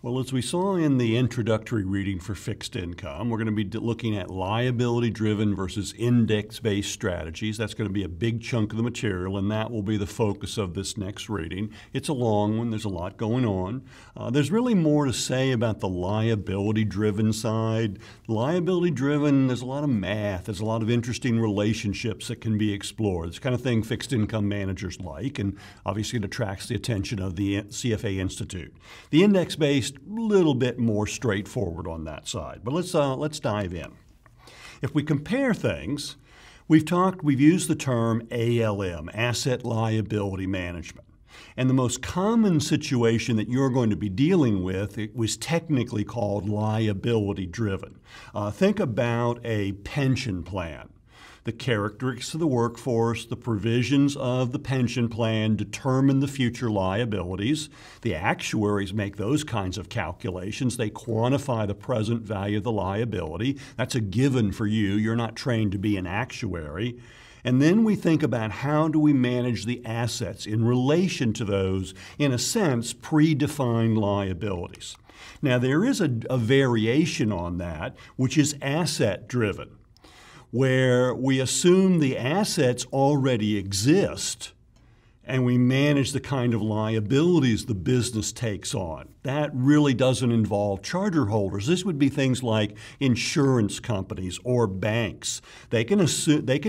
Well, as we saw in the introductory reading for fixed income, we're going to be looking at liability-driven versus index-based strategies. That's going to be a big chunk of the material, and that will be the focus of this next reading. It's a long one. There's a lot going on. There's really more to say about the liability-driven side. Liability-driven, there's a lot of math. There's a lot of interesting relationships that can be explored. It's the kind of thing fixed income managers like, and obviously it attracts the attention of the CFA Institute. The index-based, a little bit more straightforward on that side. But let's dive in. If we compare things, we've used the term ALM, Asset Liability Management. And the most common situation that you're going to be dealing with, it was technically called liability driven. Think about a pension plan. The characteristics of the workforce, the provisions of the pension plan determine the future liabilities. The actuaries make those kinds of calculations. They quantify the present value of the liability. That's a given for you. You're not trained to be an actuary. And then we think about how do we manage the assets in relation to those, in a sense, predefined liabilities. Now, there is a variation on that, which is asset-driven, where we assume the assets already exist and we manage the kind of liabilities the business takes on. That really doesn't involve charter holders. This would be things like insurance companies or banks. They can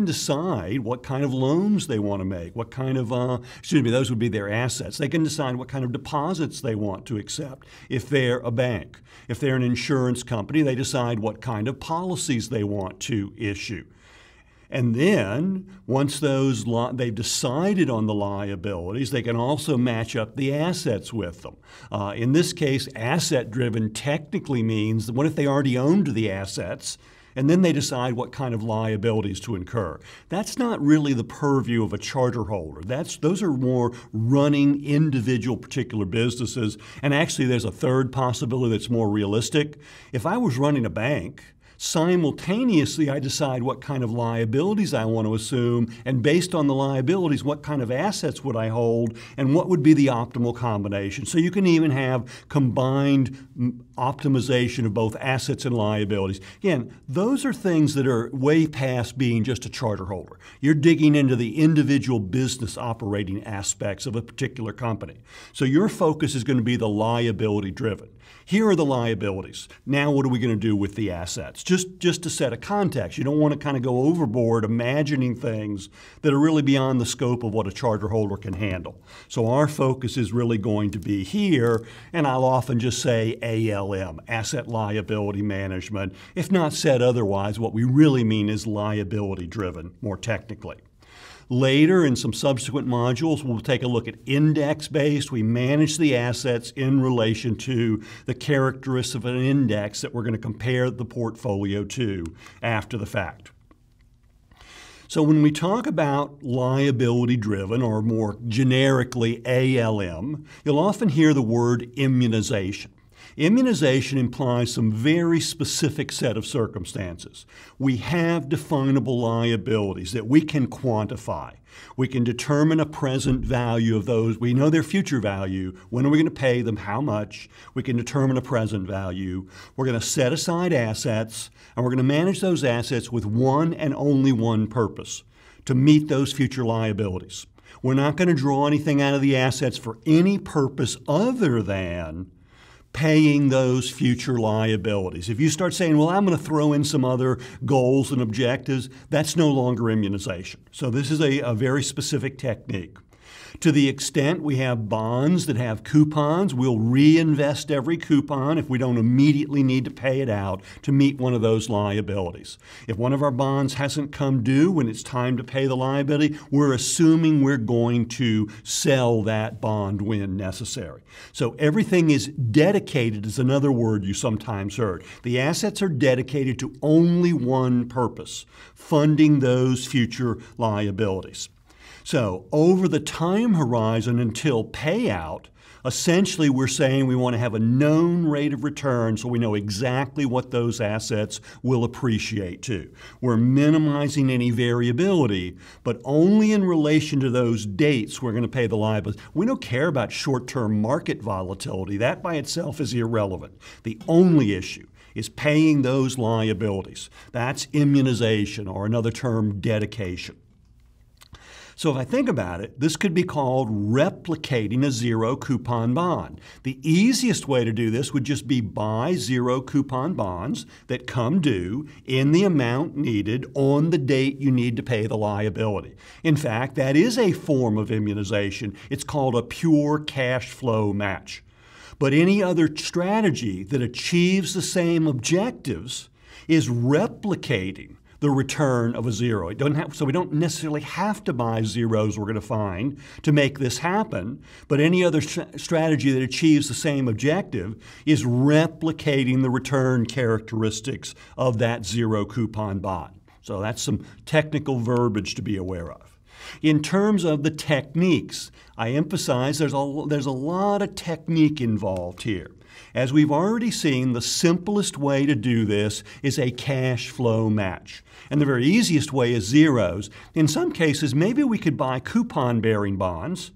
decide what kind of loans they want to make, what kind of, those would be their assets. They can decide what kind of deposits they want to accept if they're a bank. If they're an insurance company, they decide what kind of policies they want to issue. And then, once they've decided on the liabilities, they can also match up the assets with them. In this case, asset-driven technically means that what if they already owned the assets, and then they decide what kind of liabilities to incur? That's not really the purview of a charter holder. Those are more running individual particular businesses. And actually, there's a third possibility that's more realistic. If I was running a bank, simultaneously, I decide what kind of liabilities I want to assume, and based on the liabilities, what kind of assets would I hold, and what would be the optimal combination. So you can even have combined optimization of both assets and liabilities. Again, those are things that are way past being just a charter holder. You're digging into the individual business operating aspects of a particular company. So your focus is going to be the liability driven. Here are the liabilities. Now what are we going to do with the assets? Just to set a context. You don't want to kind of go overboard imagining things that are really beyond the scope of what a charter holder can handle. So our focus is really going to be here, and I'll often just say ALM, Asset Liability Management. If not said otherwise, what we really mean is liability driven, more technically. Later, in some subsequent modules, we'll take a look at index-based. We manage the assets in relation to the characteristics of an index that we're going to compare the portfolio to after the fact. So when we talk about liability-driven, or more generically ALM, you'll often hear the word immunization. Immunization implies some very specific set of circumstances. We have definable liabilities that we can quantify. We can determine a present value of those. We know their future value. When are we going to pay them? How much? We can determine a present value. We're going to set aside assets, and we're going to manage those assets with one and only one purpose: to meet those future liabilities. We're not going to draw anything out of the assets for any purpose other than paying those future liabilities. If you start saying, well, I'm going to throw in some other goals and objectives, that's no longer immunization. So this is a very specific technique. To the extent we have bonds that have coupons, we'll reinvest every coupon if we don't immediately need to pay it out to meet one of those liabilities. If one of our bonds hasn't come due when it's time to pay the liability, we're assuming we're going to sell that bond when necessary. So everything is dedicated, is another word you sometimes heard. The assets are dedicated to only one purpose: funding those future liabilities. So over the time horizon until payout, essentially we're saying we want to have a known rate of return so we know exactly what those assets will appreciate to. We're minimizing any variability, but only in relation to those dates we're going to pay the liabilities. We don't care about short-term market volatility. That by itself is irrelevant. The only issue is paying those liabilities. That's immunization, or another term, dedication. So if I think about it, this could be called replicating a zero coupon bond. The easiest way to do this would just be buy zero coupon bonds that come due in the amount needed on the date you need to pay the liability. In fact, that is a form of immunization. It's called a pure cash flow match. But any other strategy that achieves the same objectives is replicating the return of a zero. So we don't necessarily have to buy zeros we're going to find to make this happen, but any other strategy that achieves the same objective is replicating the return characteristics of that zero coupon bond. So that's some technical verbiage to be aware of. In terms of the techniques, I emphasize there's a lot of technique involved here. As we've already seen, the simplest way to do this is a cash flow match. And the very easiest way is zeros. In some cases, maybe we could buy coupon-bearing bonds,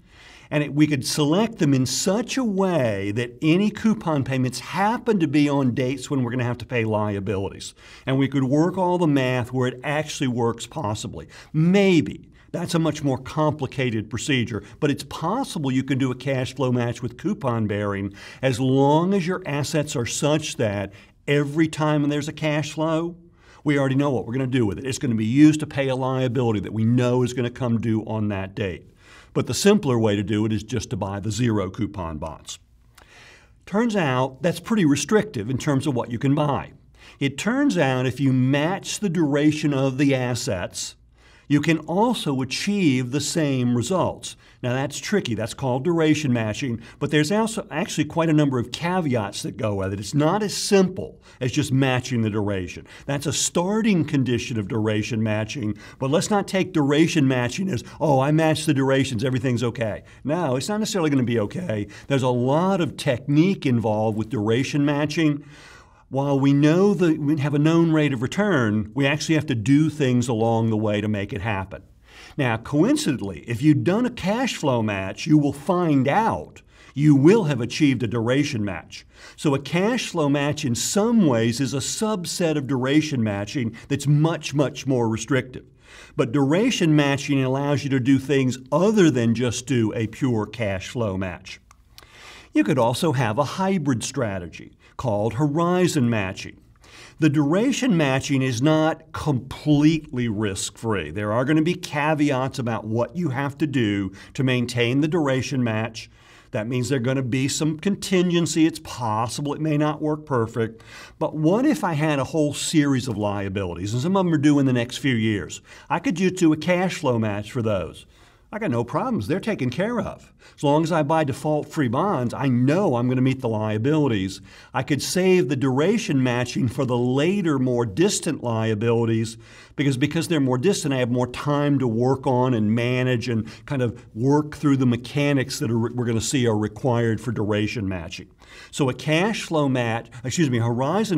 and we could select them in such a way that any coupon payments happen to be on dates when we're going to have to pay liabilities. And we could work all the math where it actually works possibly. Maybe. That's a much more complicated procedure, but it's possible you can do a cash flow match with coupon bearing as long as your assets are such that every time there's a cash flow, we already know what we're going to do with it. It's going to be used to pay a liability that we know is going to come due on that date. But the simpler way to do it is just to buy the zero coupon bonds. Turns out that's pretty restrictive in terms of what you can buy. It turns out if you match the duration of the assets, you can also achieve the same results. Now that's tricky, that's called duration matching, but there's also actually quite a number of caveats that go with it. It's not as simple as just matching the duration. That's a starting condition of duration matching, but let's not take duration matching as, oh, I match the durations, everything's okay. No, it's not necessarily going to be okay. There's a lot of technique involved with duration matching. While we know that we have a known rate of return, we actually have to do things along the way to make it happen. Now, coincidentally, if you've done a cash flow match, you will find out you will have achieved a duration match. So a cash flow match in some ways is a subset of duration matching that's much, much more restrictive. But duration matching allows you to do things other than just do a pure cash flow match. You could also have a hybrid strategy called horizon matching. The duration matching is not completely risk-free. There are going to be caveats about what you have to do to maintain the duration match. That means there's going to be some contingency. It's possible it may not work perfect. But what if I had a whole series of liabilities, and some of them are due in the next few years? I could just do a cash flow match for those. I got no problems. They're taken care of. As long as I buy default-free bonds, I know I'm going to meet the liabilities. I could save the duration matching for the later, more distant liabilities because they're more distant, I have more time to work on and manage and kind of work through the mechanics that we're going to see are required for duration matching. So a horizon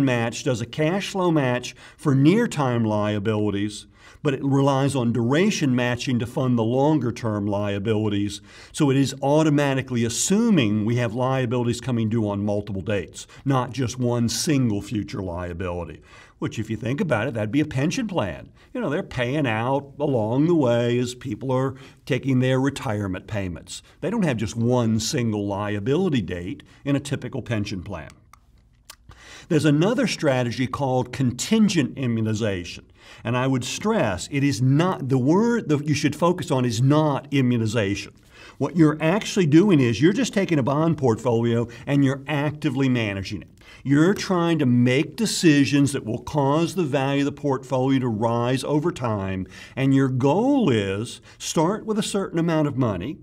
match does a cash flow match for near-time liabilities, but it relies on duration matching to fund the longer-term liabilities. So it is automatically assuming we have liabilities coming due on multiple dates, not just one single future liability, which if you think about it, that'd be a pension plan. You know, they're paying out along the way as people are taking their retirement payments. They don't have just one single liability date in a typical pension plan. There's another strategy called contingent immunization. And I would stress, it is not, the word that you should focus on is not immunization. What you're actually doing is you're just taking a bond portfolio and you're actively managing it. You're trying to make decisions that will cause the value of the portfolio to rise over time. And your goal is start with a certain amount of money.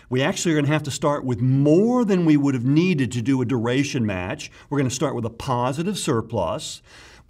We actually are going to have to start with more than we would have needed to do a duration match. We're going to start with a positive surplus.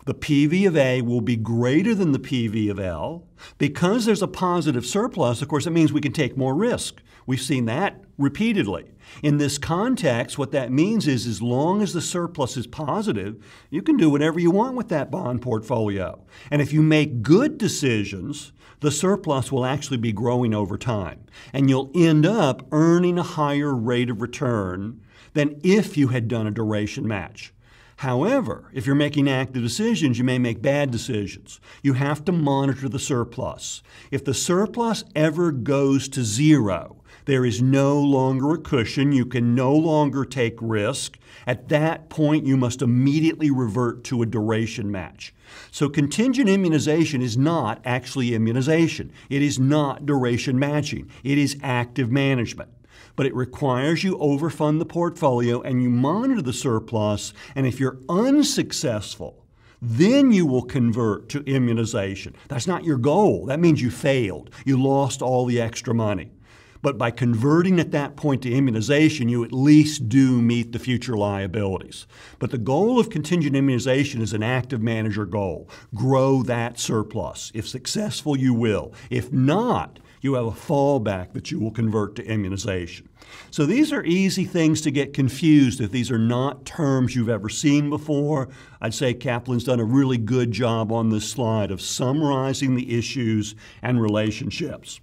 The PV of A will be greater than the PV of L. Because there's a positive surplus, of course, it means we can take more risk. We've seen that repeatedly. In this context, what that means is as long as the surplus is positive, you can do whatever you want with that bond portfolio. And if you make good decisions, the surplus will actually be growing over time. And you'll end up earning a higher rate of return than if you had done a duration match. However, if you're making active decisions, you may make bad decisions. You have to monitor the surplus. If the surplus ever goes to zero, there is no longer a cushion. You can no longer take risk. At that point, you must immediately revert to a duration match. So contingent immunization is not actually immunization. It is not duration matching. It is active management. But it requires you overfund the portfolio and you monitor the surplus, and if you're unsuccessful, then you will convert to immunization. That's not your goal. That means you failed. You lost all the extra money. But by converting at that point to immunization, you at least do meet the future liabilities. But the goal of contingent immunization is an active manager goal. Grow that surplus. If successful, you will. If not, you have a fallback that you will convert to immunization. So these are easy things to get confused if these are not terms you've ever seen before. I'd say Kaplan's done a really good job on this slide of summarizing the issues and relationships.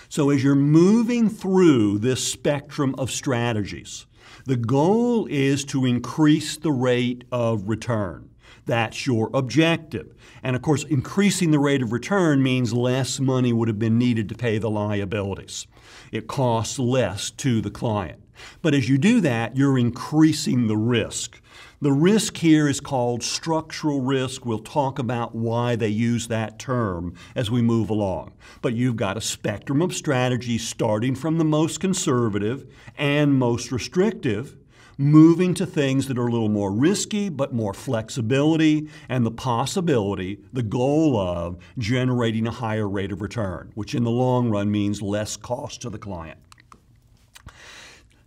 So as you're moving through this spectrum of strategies, the goal is to increase the rate of return. That's your objective. And of course, increasing the rate of return means less money would have been needed to pay the liabilities. It costs less to the client. But as you do that, you're increasing the risk. The risk here is called structural risk. We'll talk about why they use that term as we move along. But you've got a spectrum of strategies starting from the most conservative and most restrictive, moving to things that are a little more risky but more flexibility and the possibility, the goal of generating a higher rate of return, which in the long run means less cost to the client.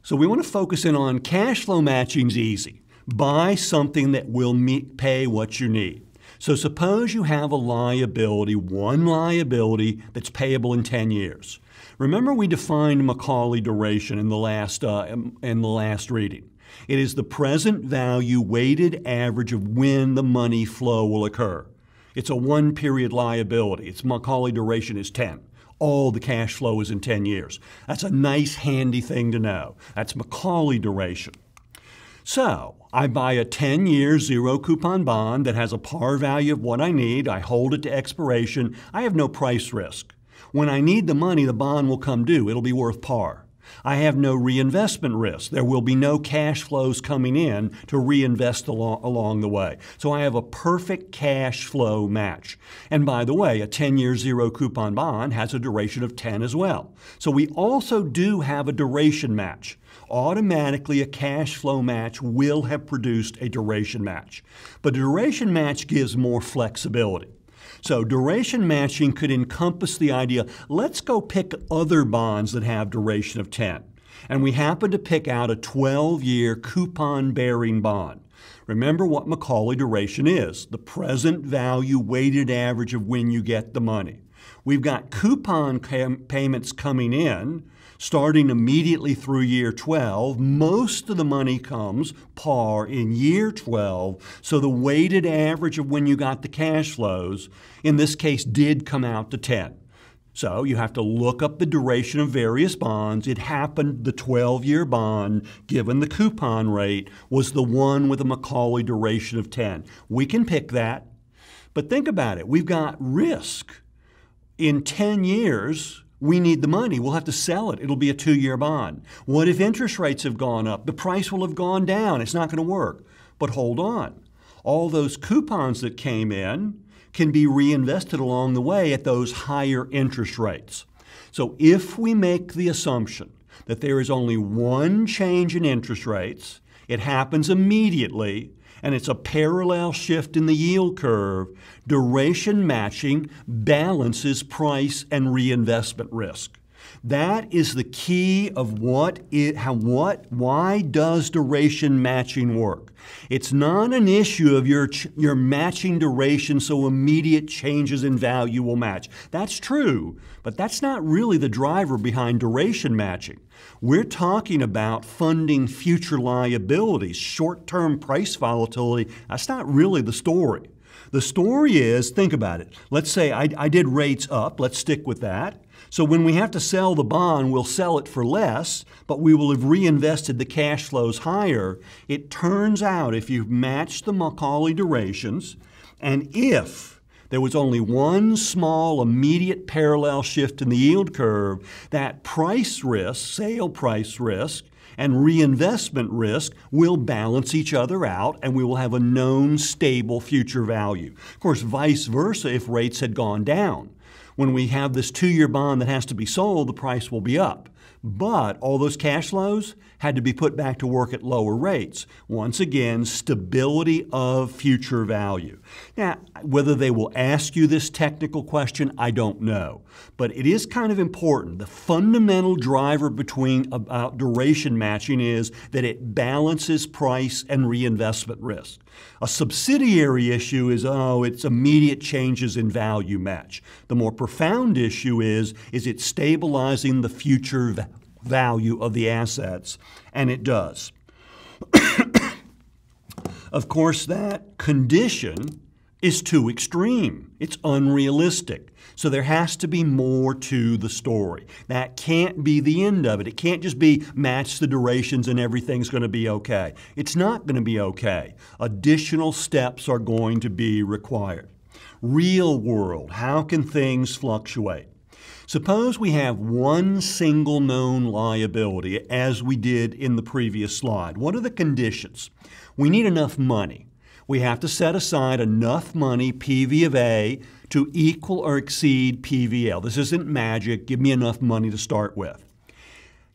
So we want to focus in on cash flow matching's easy. Buy something that will pay what you need. So suppose you have a liability, one liability that's payable in 10 years. Remember we defined Macaulay duration in the last reading. It is the present value weighted average of when the money flow will occur. It's a one-period liability. Its Macaulay duration is 10. All the cash flow is in 10 years. That's a nice, handy thing to know. That's Macaulay duration. So I buy a 10-year zero-coupon bond that has a par value of what I need. I hold it to expiration. I have no price risk. When I need the money, the bond will come due. It'll be worth par. I have no reinvestment risk. There will be no cash flows coming in to reinvest along the way. So I have a perfect cash flow match. And by the way, a 10-year zero-coupon bond has a duration of 10 as well. So we also do have a duration match. Automatically, a cash flow match will have produced a duration match. But a duration match gives more flexibility. So duration matching could encompass the idea, let's go pick other bonds that have duration of 10. And we happen to pick out a 12-year coupon-bearing bond. Remember what Macaulay duration is, the present value weighted average of when you get the money. We've got coupon payments coming in, starting immediately through year 12. Most of the money comes par in year 12, so the weighted average of when you got the cash flows, in this case, did come out to 10. So you have to look up the duration of various bonds. It happened the 12-year bond, given the coupon rate, was the one with a Macaulay duration of 10. We can pick that, but think about it. We've got risk. In 10 years, we need the money. We'll have to sell it. It'll be a 2-year bond. What if interest rates have gone up? The price will have gone down. It's not going to work. But hold on. All those coupons that came in can be reinvested along the way at those higher interest rates. So if we make the assumption that there is only one change in interest rates, it happens immediately, and it's a parallel shift in the yield curve, duration matching balances price and reinvestment risk. That is the key of why does duration matching work? It's not an issue of your matching duration so immediate changes in value will match. That's true, but that's not really the driver behind duration matching. We're talking about funding future liabilities, short-term price volatility. That's not really the story. The story is, think about it. Let's say I did rates up. Let's stick with that. So when we have to sell the bond, we'll sell it for less, but we will have reinvested the cash flows higher. It turns out if you match the Macaulay durations, and if there was only one small immediate parallel shift in the yield curve, that price risk, sale price risk, and reinvestment risk will balance each other out, and we will have a known stable future value. Of course, vice versa if rates had gone down. When we have this 2-year bond that has to be sold, the price will be up. But all those cash flows had to be put back to work at lower rates. Once again, stability of future value. Now, whether they will ask you this technical question, I don't know. But it is kind of important. The fundamental driver about duration matching is that it balances price and reinvestment risk. A subsidiary issue is, it's immediate changes in value match. The more profound issue is it stabilizing the future value of the assets? And it does. Of course, that condition is too extreme. It's unrealistic. So there has to be more to the story. That can't be the end of it. It can't just be match the durations and everything's going to be okay. It's not going to be okay. Additional steps are going to be required. Real world, how can things fluctuate? Suppose we have one single known liability, as we did in the previous slide. What are the conditions? We need enough money. We have to set aside enough money, PV of A, to equal or exceed PVL. This isn't magic. Give me enough money to start with.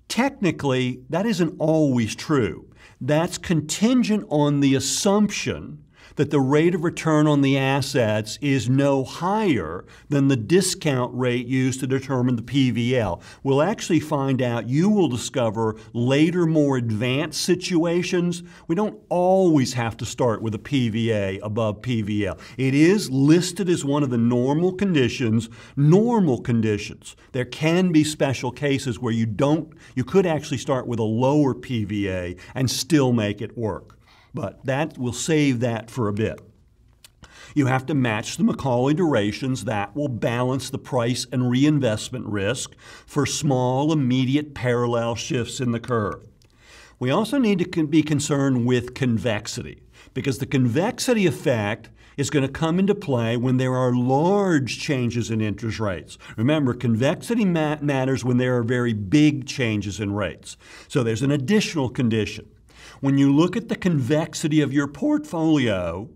Technically, that isn't always true. That's contingent on the assumption that the rate of return on the assets is no higher than the discount rate used to determine the PVL. We'll actually find out, you will discover later, more advanced situations, we don't always have to start with a PVA above PVL. It is listed as one of the normal conditions. There can be special cases where you could actually start with a lower PVA and still make it work. But we'll save that for a bit. You have to match the Macaulay durations. That will balance the price and reinvestment risk for small, immediate parallel shifts in the curve. We also need to be concerned with convexity, because the convexity effect is going to come into play when there are large changes in interest rates. Remember, convexity matters when there are very big changes in rates. So there's an additional condition. When you look at the convexity of your portfolio,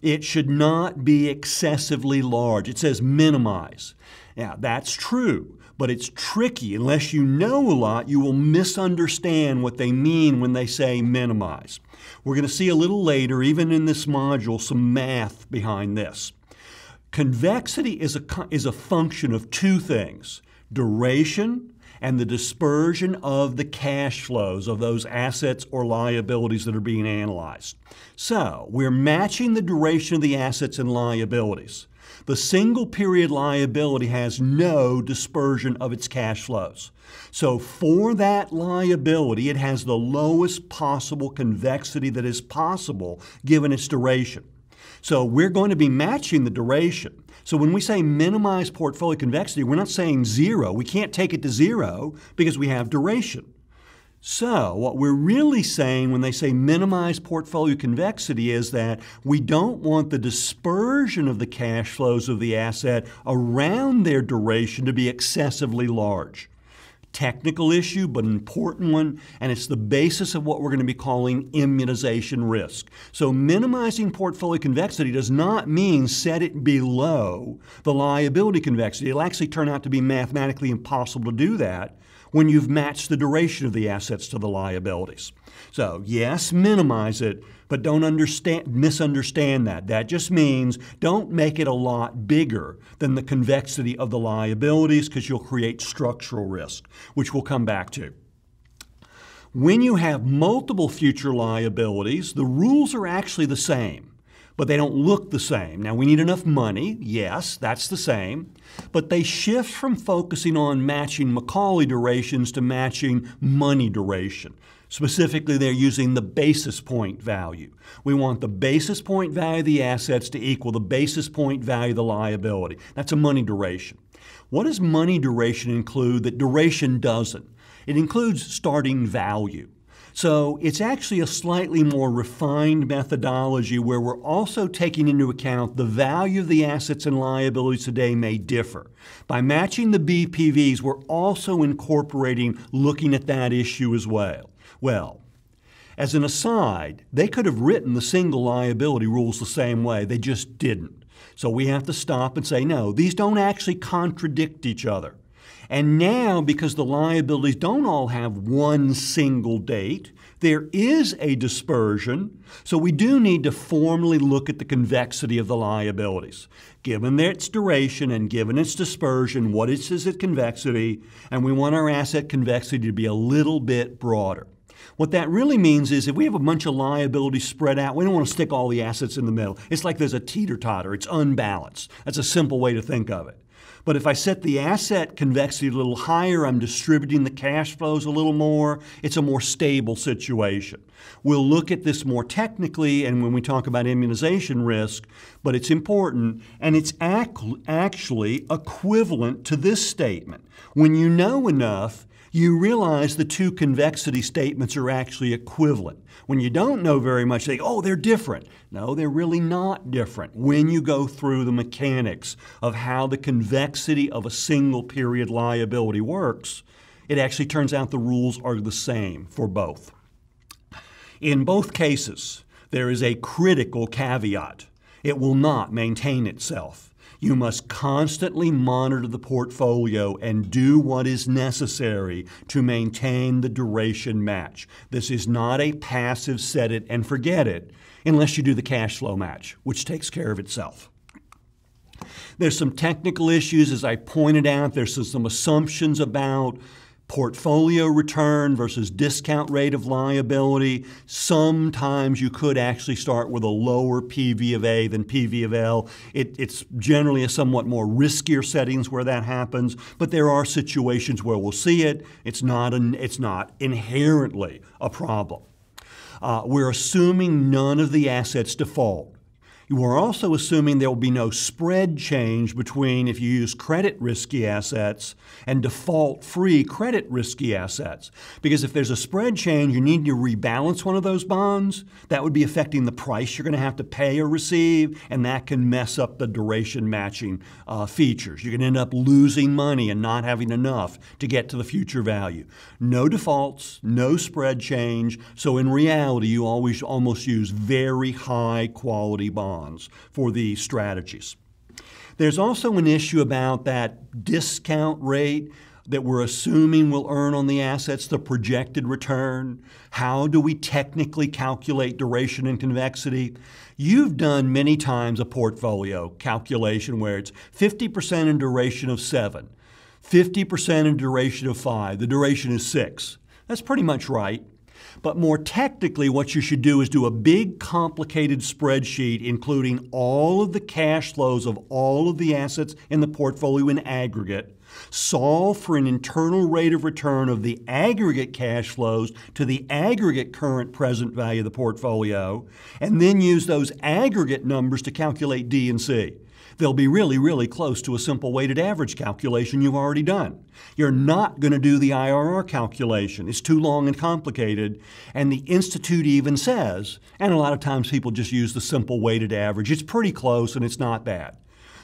it should not be excessively large. It says minimize. Now, that's true, but it's tricky. Unless you know a lot, you will misunderstand what they mean when they say minimize. We're going to see a little later, even in this module, some math behind this. Convexity is a function of two things: duration and the dispersion of the cash flows of those assets or liabilities that are being analyzed. So we're matching the duration of the assets and liabilities. The single period liability has no dispersion of its cash flows. So for that liability, it has the lowest possible convexity that is possible given its duration. So we're going to be matching the duration. So when we say minimize portfolio convexity, we're not saying zero. We can't take it to zero because we have duration. So what we're really saying when they say minimize portfolio convexity is that we don't want the dispersion of the cash flows of the asset around their duration to be excessively large. Technical issue, but an important one, and it's the basis of what we're going to be calling immunization risk. So minimizing portfolio convexity does not mean set it below the liability convexity. It'll actually turn out to be mathematically impossible to do that. when you've matched the duration of the assets to the liabilities. So yes, minimize it, but don't misunderstand that. That just means don't make it a lot bigger than the convexity of the liabilities, because you'll create structural risk, which we'll come back to. When you have multiple future liabilities, the rules are actually the same, but they don't look the same. Now, we need enough money. Yes, that's the same. But they shift from focusing on matching Macaulay durations to matching money duration. Specifically, they're using the basis point value. We want the basis point value of the assets to equal the basis point value of the liability. That's a money duration. What does money duration include that duration doesn't? It includes starting value. So it's actually a slightly more refined methodology where we're also taking into account the value of the assets and liabilities today may differ. By matching the BPVs, we're also incorporating looking at that issue as well. Well, as an aside, they could have written the single liability rules the same way. They just didn't. So we have to stop and say, no, these don't actually contradict each other. And now, because the liabilities don't all have one single date, there is a dispersion, so we do need to formally look at the convexity of the liabilities. Given its duration and given its dispersion, what is its convexity, and we want our asset convexity to be a little bit broader. What that really means is if we have a bunch of liabilities spread out, we don't want to stick all the assets in the middle. It's like there's a teeter-totter. It's unbalanced. That's a simple way to think of it. But if I set the asset convexity a little higher, I'm distributing the cash flows a little more, it's a more stable situation. We'll look at this more technically and when we talk about immunization risk, but it's important, and it's actually equivalent to this statement. When you know enough, you realize the two convexity statements are actually equivalent. When you don't know very much, you think, oh, they're different. No, they're really not different. When you go through the mechanics of how the convexity of a single period liability works, it actually turns out the rules are the same for both. In both cases, there is a critical caveat. It will not maintain itself. You must constantly monitor the portfolio and do what is necessary to maintain the duration match. This is not a passive set it and forget it unless you do the cash flow match, which takes care of itself. There's some technical issues, as I pointed out. There's some assumptions about portfolio return versus discount rate of liability. Sometimes you could actually start with a lower PV of A than PV of L. It's generally a somewhat more riskier settings where that happens, but there are situations where we'll see it. It's not inherently a problem. We're assuming none of the assets default. We're also assuming there will be no spread change between if you use credit risky assets and default-free credit risky assets. Because if there's a spread change, you need to rebalance one of those bonds. That would be affecting the price you're going to have to pay or receive, and that can mess up the duration matching features. You can end up losing money and not having enough to get to the future value. No defaults, no spread change, so in reality, you always almost use very high quality bonds for these strategies. There's also an issue about that discount rate that we're assuming we'll earn on the assets, the projected return. How do we technically calculate duration and convexity? You've done many times a portfolio calculation where it's 50% in duration of 7, 50% in duration of 5, the duration is 6. That's pretty much right. But more technically, what you should do is do a big, complicated spreadsheet including all of the cash flows of all of the assets in the portfolio in aggregate, solve for an internal rate of return of the aggregate cash flows to the aggregate current present value of the portfolio, and then use those aggregate numbers to calculate D and C. They'll be really, really close to a simple weighted average calculation you've already done. You're not going to do the IRR calculation. It's too long and complicated. And the Institute even says, and a lot of times people just use the simple weighted average. It's pretty close and it's not bad.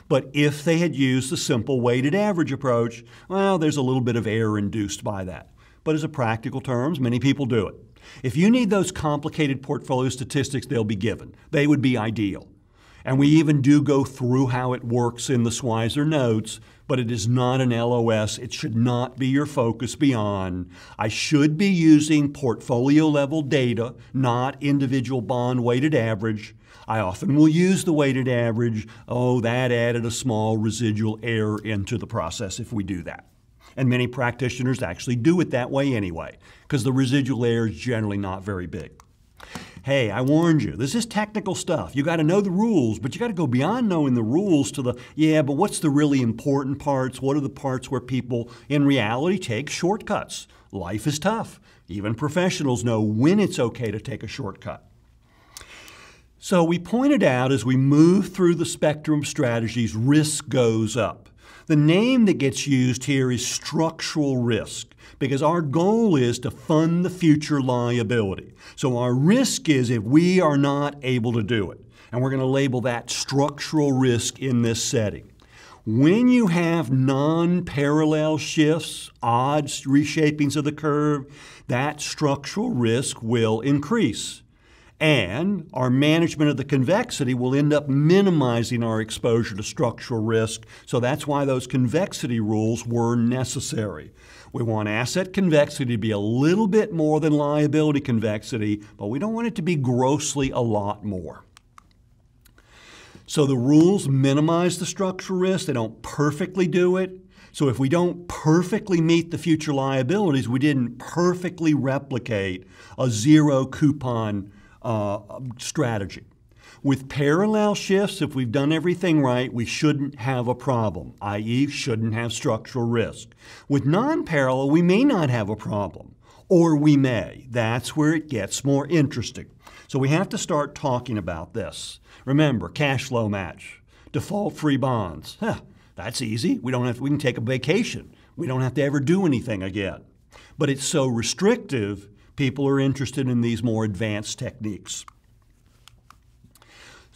But if they had used the simple weighted average approach, well, there's a little bit of error induced by that. But as a practical terms, many people do it. If you need those complicated portfolio statistics, they'll be given. They would be ideal. And we even do go through how it works in the Schweizer notes, but it is not an LOS. It should not be your focus beyond. I should be using portfolio level data, not individual bond weighted average. I often will use the weighted average. Oh, that added a small residual error into the process if we do that. And many practitioners actually do it that way anyway, because the residual error is generally not very big. Hey, I warned you, this is technical stuff. You got to know the rules, but you got to go beyond knowing the rules to the, yeah, but what's the really important parts? What are the parts where people in reality take shortcuts? Life is tough. Even professionals know when it's okay to take a shortcut. So we pointed out as we move through the spectrum of strategies, risk goes up. The name that gets used here is structural risk, because our goal is to fund the future liability. So our risk is if we are not able to do it. And we're going to label that structural risk in this setting. When you have non-parallel shifts, odd reshapings of the curve, that structural risk will increase. And our management of the convexity will end up minimizing our exposure to structural risk. So that's why those convexity rules were necessary. We want asset convexity to be a little bit more than liability convexity, but we don't want it to be grossly a lot more. So the rules minimize the structural risk. They don't perfectly do it. So if we don't perfectly meet the future liabilities, we didn't perfectly replicate a zero coupon strategy. With parallel shifts, if we've done everything right, we shouldn't have a problem, i.e. shouldn't have structural risk. With non-parallel, we may not have a problem, or we may. That's where it gets more interesting. So we have to start talking about this. Remember, cash flow match, default-free bonds. That's easy. We can take a vacation. We don't have to ever do anything again. But it's so restrictive, people are interested in these more advanced techniques.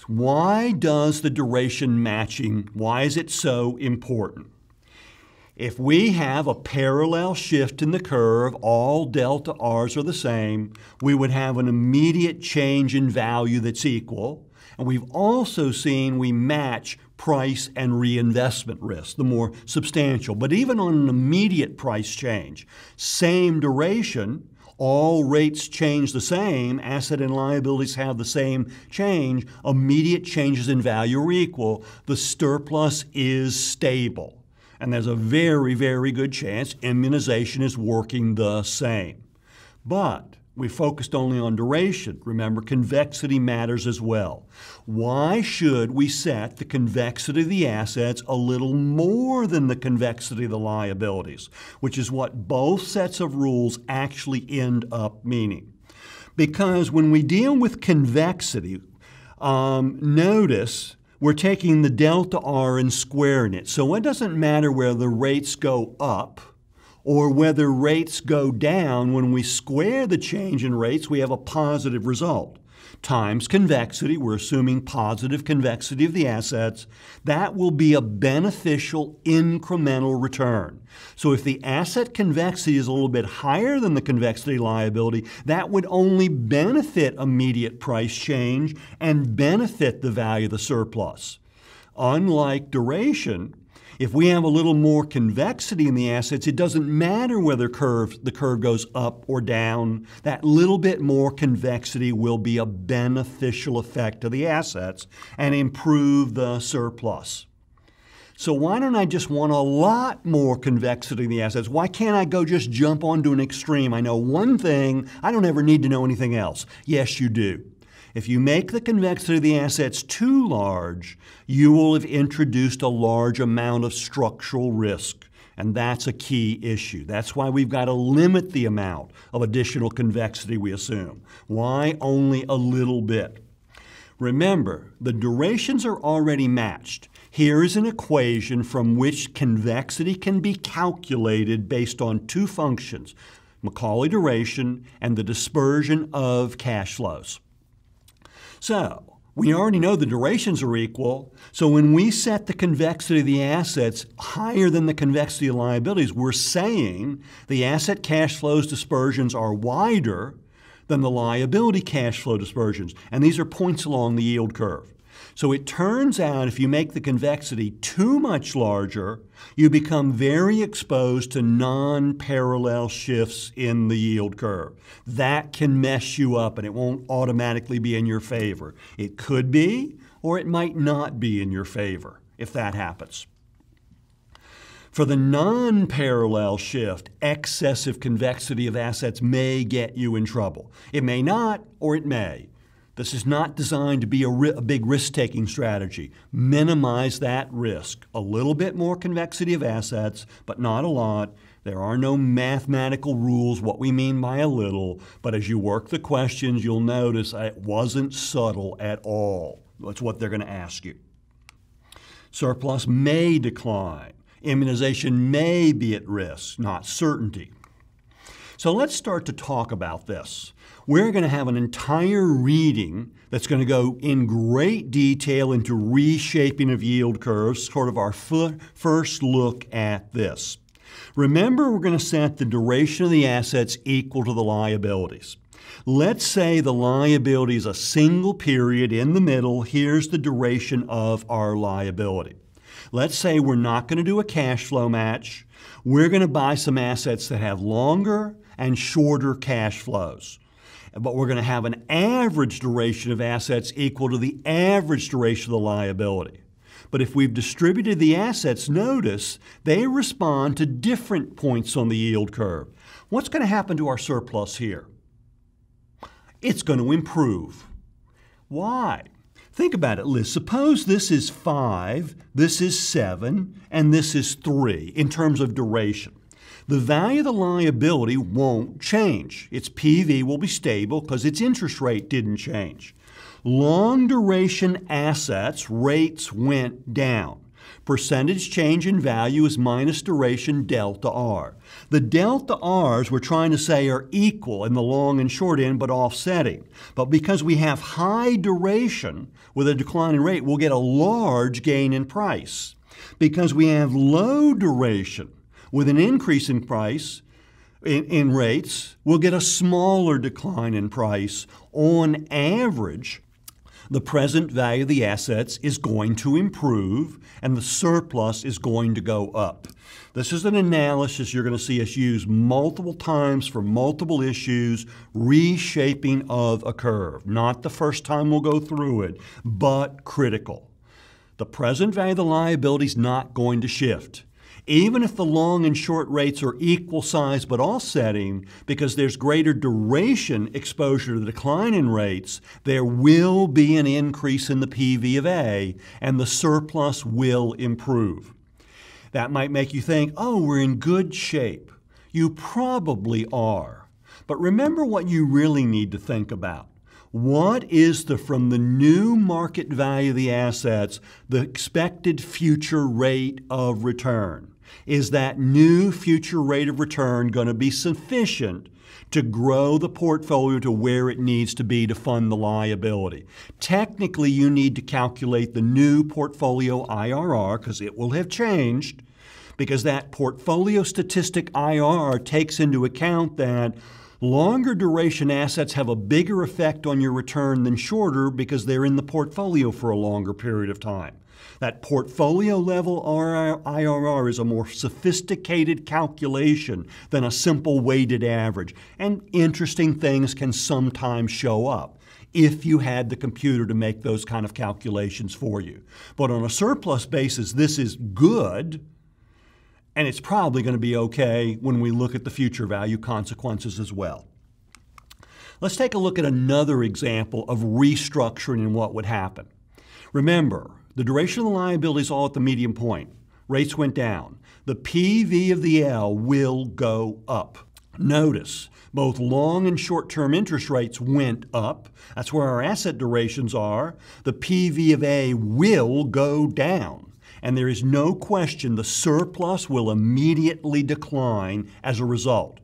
Why does the duration matching, why is it so important? If we have a parallel shift in the curve, all delta R's are the same, we would have an immediate change in value that's equal. And we've also seen we match price and reinvestment risk, the more substantial. But even on an immediate price change, same duration, all rates change the same, asset and liabilities have the same change, immediate changes in value are equal, the surplus is stable. And there's a very, very good chance immunization is working the same. But we focused only on duration. Remember, convexity matters as well. Why should we set the convexity of the assets a little more than the convexity of the liabilities, which is what both sets of rules actually end up meaning? Because when we deal with convexity, notice we're taking the delta R and squaring it. So it doesn't matter whether the rates go up or whether rates go down. When we square the change in rates, we have a positive result. Times convexity, we're assuming positive convexity of the assets, that will be a beneficial incremental return. So if the asset convexity is a little bit higher than the convexity liability, that would only benefit immediate price change and benefit the value of the surplus. Unlike duration, if we have a little more convexity in the assets, it doesn't matter whether the curve goes up or down. That little bit more convexity will be a beneficial effect to the assets and improve the surplus. So why don't I just want a lot more convexity in the assets? Why can't I just jump onto an extreme? I know one thing, I don't ever need to know anything else. Yes, you do. If you make the convexity of the assets too large, you will have introduced a large amount of structural risk, and that's a key issue. That's why we've got to limit the amount of additional convexity we assume. Why only a little bit? Remember, the durations are already matched. Here is an equation from which convexity can be calculated based on two functions, Macaulay duration and the dispersion of cash flows. So we already know the durations are equal, so when we set the convexity of the assets higher than the convexity of liabilities, we're saying the asset cash flows dispersions are wider than the liability cash flow dispersions, and these are points along the yield curve. So it turns out if you make the convexity too much larger, you become very exposed to non-parallel shifts in the yield curve. That can mess you up and it won't automatically be in your favor. It could be, or it might not be in your favor if that happens. For the non-parallel shift, excessive convexity of assets may get you in trouble. It may not, or it may. This is not designed to be a big risk-taking strategy. Minimize that risk. A little bit more convexity of assets, but not a lot. There are no mathematical rules what we mean by a little, but as you work the questions, you'll notice it wasn't subtle at all. That's what they're going to ask you. Surplus may decline. Immunization may be at risk, not certainty. So let's start to talk about this. We're going to have an entire reading that's going to go in great detail into reshaping of yield curves, sort of our first look at this. Remember, we're going to set the duration of the assets equal to the liabilities. Let's say the liability is a single period in the middle. Here's the duration of our liability. Let's say we're not going to do a cash flow match. We're going to buy some assets that have longer and shorter cash flows. But we're going to have an average duration of assets equal to the average duration of the liability. But if we've distributed the assets, notice they respond to different points on the yield curve. What's going to happen to our surplus here? It's going to improve. Why? Think about it, Liz. Suppose this is 5, this is 7, and this is 3 in terms of duration. The value of the liability won't change. Its PV will be stable because its interest rate didn't change. Long duration assets rates went down. Percentage change in value is minus duration delta R. The delta R's we're trying to say are equal in the long and short end but offsetting. But because we have high duration with a decline in rate, we'll get a large gain in price. Because we have low duration with an increase in price, in rates, we'll get a smaller decline in price. On average, the present value of the assets is going to improve and the surplus is going to go up. This is an analysis you're going to see us use multiple times for multiple issues, reshaping of a curve. Not the first time we'll go through it, but critical. The present value of the liability is not going to shift. Even if the long and short rates are equal size but offsetting, because there's greater duration exposure to the decline in rates, there will be an increase in the PV of A and the surplus will improve. That might make you think, oh, we're in good shape. You probably are. But remember what you really need to think about. What is from the new market value of the assets, the expected future rate of return? Is that new future rate of return going to be sufficient to grow the portfolio to where it needs to be to fund the liability? Technically, you need to calculate the new portfolio IRR because it will have changed, because that portfolio statistic IRR takes into account that longer duration assets have a bigger effect on your return than shorter because they're in the portfolio for a longer period of time. That portfolio level IRR is a more sophisticated calculation than a simple weighted average. And interesting things can sometimes show up if you had the computer to make those kind of calculations for you. But on a surplus basis, this is good. And it's probably going to be okay when we look at the future value consequences as well. Let's take a look at another example of restructuring and what would happen. Remember, the duration of the liability is all at the median point. Rates went down. The PV of the L will go up. Notice, both long and short-term interest rates went up. That's where our asset durations are. The PV of A will go down. And there is no question the surplus will immediately decline as a result.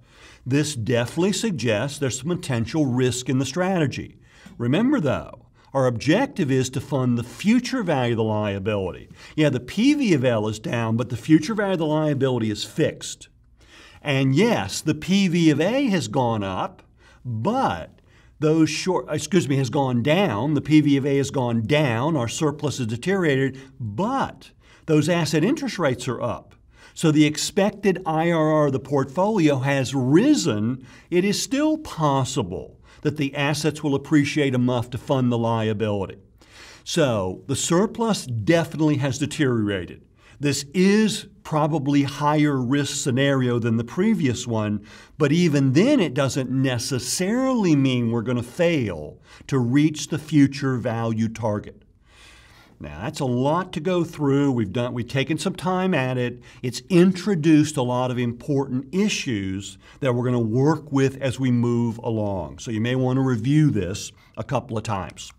This definitely suggests there's some potential risk in the strategy. Remember though, our objective is to fund the future value of the liability. Yeah, the PV of L is down, but the future value of the liability is fixed. And yes, the PV of A has gone up, but has gone down, the PV of A has gone down, our surplus has deteriorated, but those asset interest rates are up. So the expected IRR of the portfolio has risen. It is still possible that the assets will appreciate enough to fund the liability. So the surplus definitely has deteriorated. This is probably higher risk scenario than the previous one, but even then it doesn't necessarily mean we're going to fail to reach the future value target. Now that's a lot to go through. We've taken some time at it. It's introduced a lot of important issues that we're going to work with as we move along. So you may want to review this a couple of times.